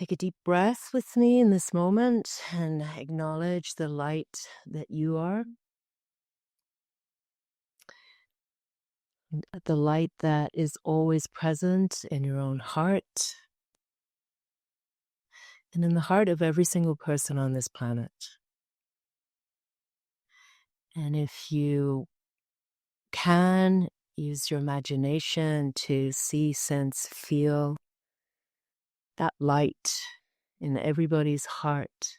Take a deep breath with me in this moment and acknowledge the light that you are. The light that is always present in your own heart and in the heart of every single person on this planet. And if you can, use your imagination to see, sense, feel that light in everybody's heart.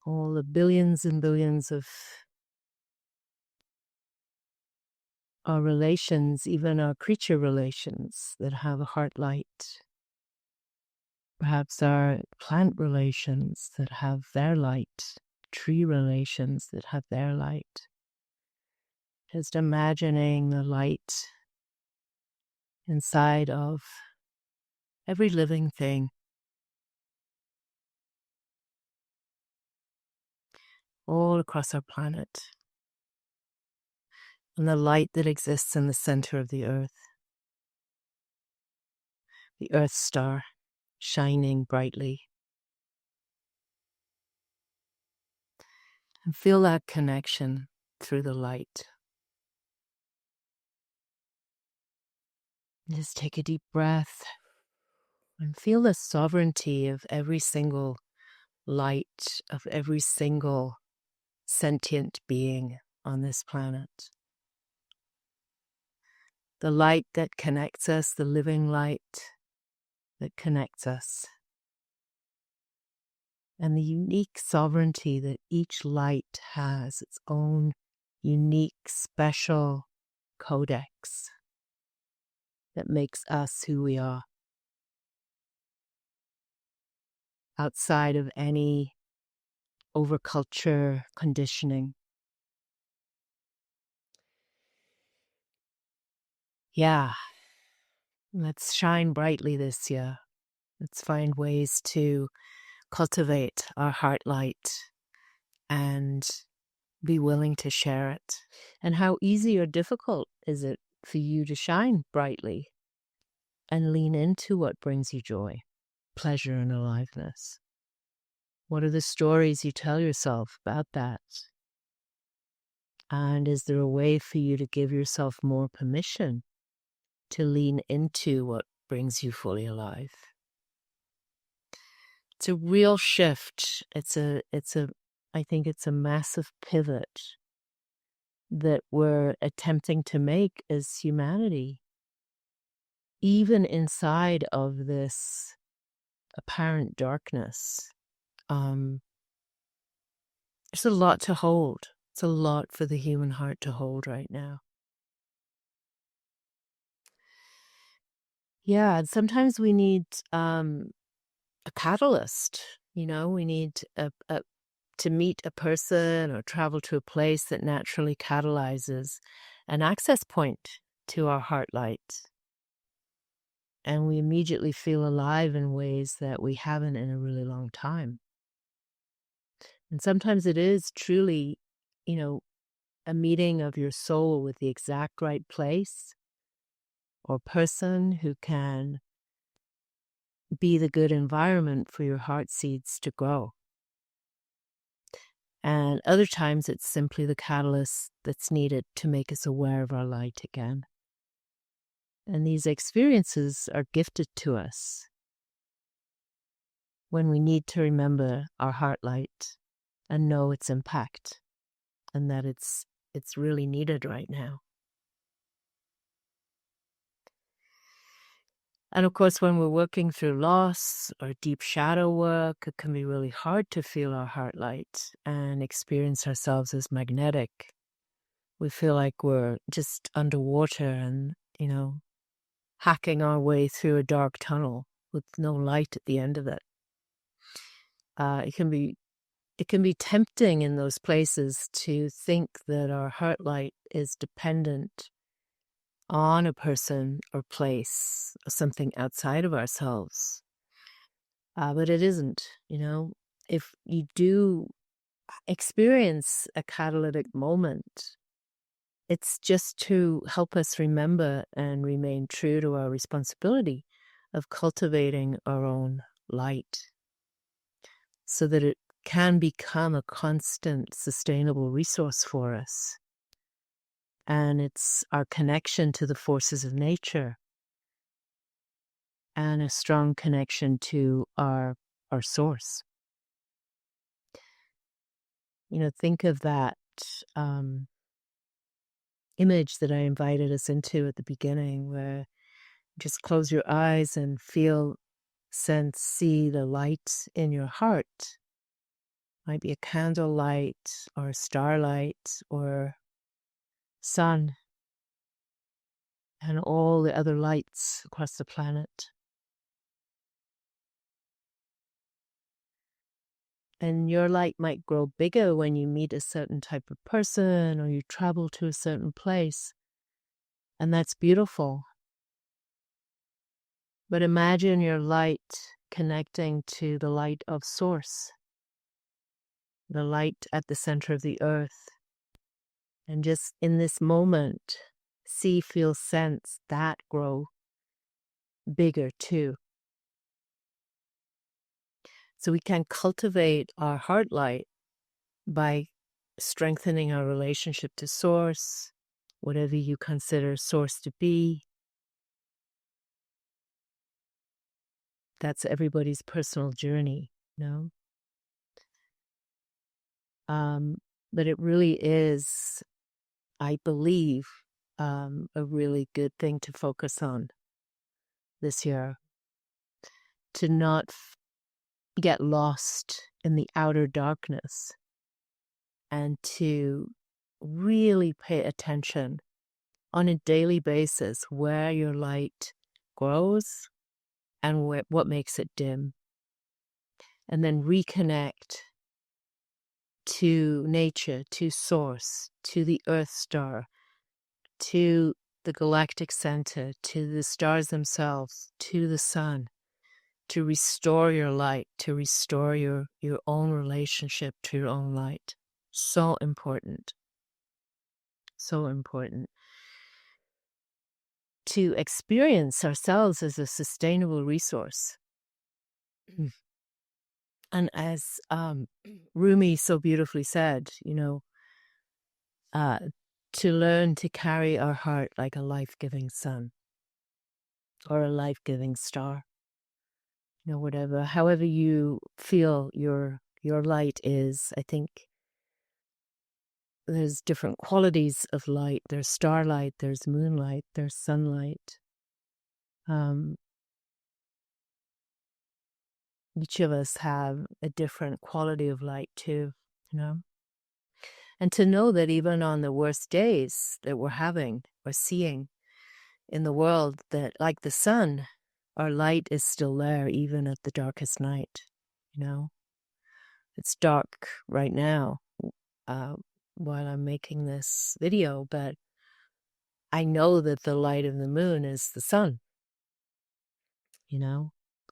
All the billions and billions of our relations, even our creature relations that have a heart light. Perhaps our plant relations that have their light, tree relations that have their light. Just imagining the light inside of every living thing. All across our planet. And the light that exists in the center of the earth star, shining brightly. And feel that connection through the light. Just take a deep breath and feel the sovereignty of every single light, of every single sentient being on this planet. The light that connects us, the living light that connects us. And the unique sovereignty that each light has, its own unique, special codex that makes us who we are. Outside of any overculture conditioning. Yeah, let's shine brightly this year. Let's find ways to cultivate our heart light and be willing to share it. And how easy or difficult is it for you to shine brightly and lean into what brings you joy, pleasure, and aliveness? What are the stories you tell yourself about that? And is there a way for you to give yourself more permission to lean into what brings you fully alive? It's a real shift. I think it's a massive pivot that we're attempting to make as humanity. Even inside of this apparent darkness, there's a lot to hold. It's a lot for the human heart to hold right now. Yeah, and sometimes we need a catalyst. We need to meet a person or travel to a place that naturally catalyzes an access point to our heart light. And we immediately feel alive in ways that we haven't in a really long time. And sometimes it is truly, a meeting of your soul with the exact right place or person who can be the good environment for your heart seeds to grow. And other times it's simply the catalyst that's needed to make us aware of our light again. And these experiences are gifted to us when we need to remember our heart light and know its impact and that it's really needed right now. And of course, when we're working through loss or deep shadow work, it can be really hard to feel our heart light and experience ourselves as magnetic. We feel like we're just underwater and, hacking our way through a dark tunnel with no light at the end of it. It can be tempting in those places to think that our heart light is dependent on a person or place or something outside of ourselves. But it isn't, If you do experience a catalytic moment, it's just to help us remember and remain true to our responsibility of cultivating our own light so that it can become a constant, sustainable resource for us. And it's our connection to the forces of nature and a strong connection to our source. Think of that image that I invited us into at the beginning, where just close your eyes and feel, sense, see the light in your heart. Might be a candle light or starlight or sun and all the other lights across the planet. And your light might grow bigger when you meet a certain type of person or you travel to a certain place. And that's beautiful. But imagine your light connecting to the light of Source, the light at the center of the earth. And just in this moment, see, feel, sense that grow bigger too. So we can cultivate our heart light by strengthening our relationship to Source, whatever you consider Source to be. That's everybody's personal journey, But it really is, I believe, a really good thing to focus on this year. To not get lost in the outer darkness and to really pay attention on a daily basis where your light grows and what makes it dim. And then reconnect to nature, to Source, to the Earth star, to the galactic center, to the stars themselves, to the sun, to restore your light, to restore your own relationship to your own light. So important. So important. To experience ourselves as a sustainable resource. And as Rumi so beautifully said, to learn to carry our heart like a life-giving sun or a life-giving star. Whatever, however you feel your light is. I think there's different qualities of light. There's starlight, there's moonlight, there's sunlight. Each of us have a different quality of light too, And to know that even on the worst days that we're having or seeing in the world, that like the sun, our light is still there even at the darkest night, It's dark right now while I'm making this video, but I know that the light of the moon is the sun,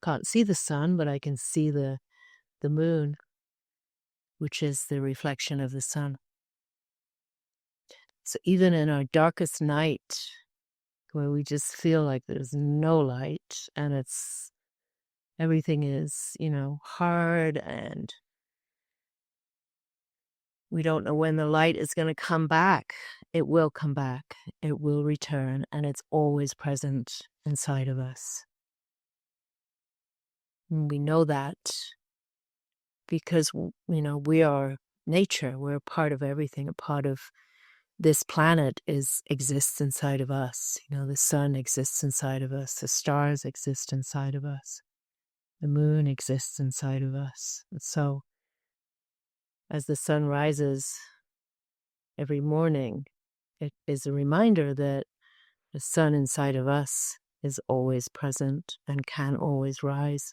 Can't see the sun, but I can see the moon, which is the reflection of the sun. So even in our darkest night, where we just feel like there's no light and everything is, hard and we don't know when the light is going to come back, it will come back, it will return, and it's always present inside of us. And we know that because, we are nature, we're a part of everything, a part of this planet exists inside of us. The sun exists inside of us, the stars exist inside of us, the moon exists inside of us. And so as the sun rises every morning, it is a reminder that the sun inside of us is always present and can always rise.